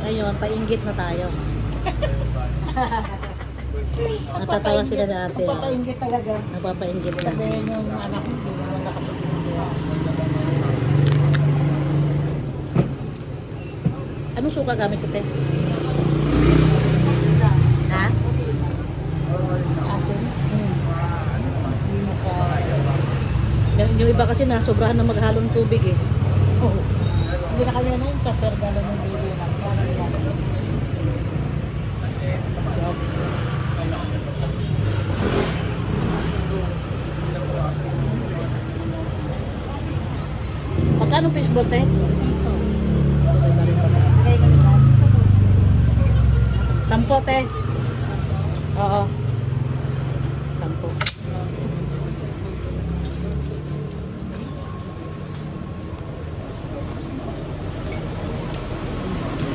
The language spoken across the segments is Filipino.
Ngayon, painggit na tayo. Natatawa sila na ate. Papainggit talaga. Napapainggit na. Sabihin yung anak ko, hindi naman nakapag-inggit. Anong suka gamit ito? Ha? Asin. Hindi mo ka... Yung iba kasi nasobrahan na maghalo ng tubig eh. Oh. Hindi na kanya na yun sa per gano'n yung video na. Magkano fishball te? Sampo te. Oo. Sampo.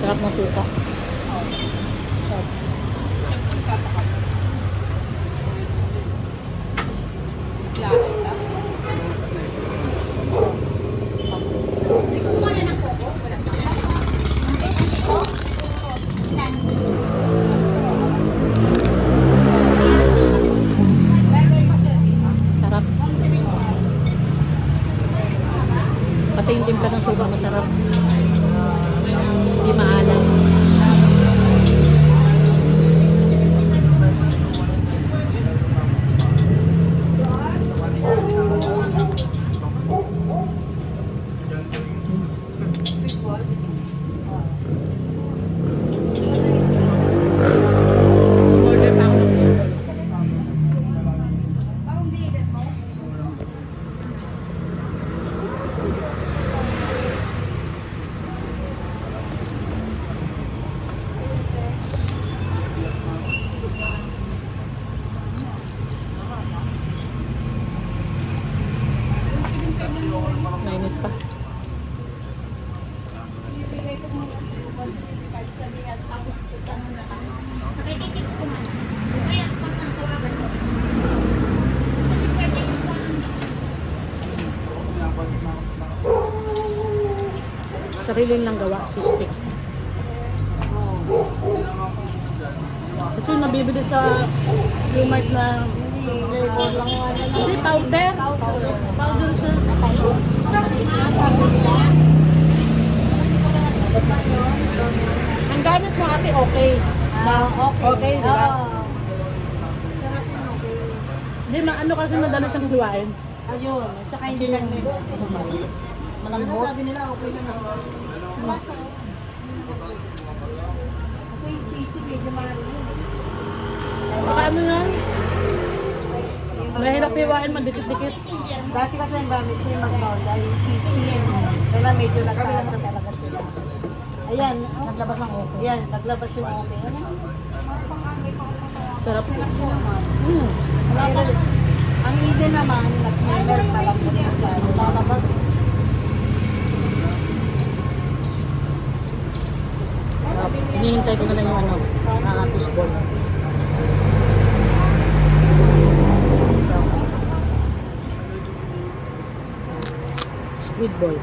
Sarap ng suka. Sarap. Sarap. Pati yung timpla ng suka masarap. Hindi maalat. Order pa ako ng fishball. Mainit pa. Sarili lang gawa, stick. Kasi yung nabibili sa Walmart na flavor lang. Hindi, powder. Powder siya. Ang gamit mo ate, okay. Okay, di ba? Sarap sa okay. Hindi, ano kasi madali siyang hiwain. Ayun, at saka hindi lang nila. Malambot. Sabi nila okay sa mga. Lasa. Kasi yung cheesy medyo mahal yun. Baka ano yan? Mahirap hiwain, madikit-dikit. Dati kasi ang gamit ko yung Magnolia, yung cheesy yun. Kaya medyo nagkasa talaga sila. Ayan. Naglabas ang okay. Ayan, naglabas yung okay. Ano? Sarap. Ang ide naman, nag-melt malambot na siya. Lalabas. Hinihintay ko na lang yung ano, fishball. Squid ball.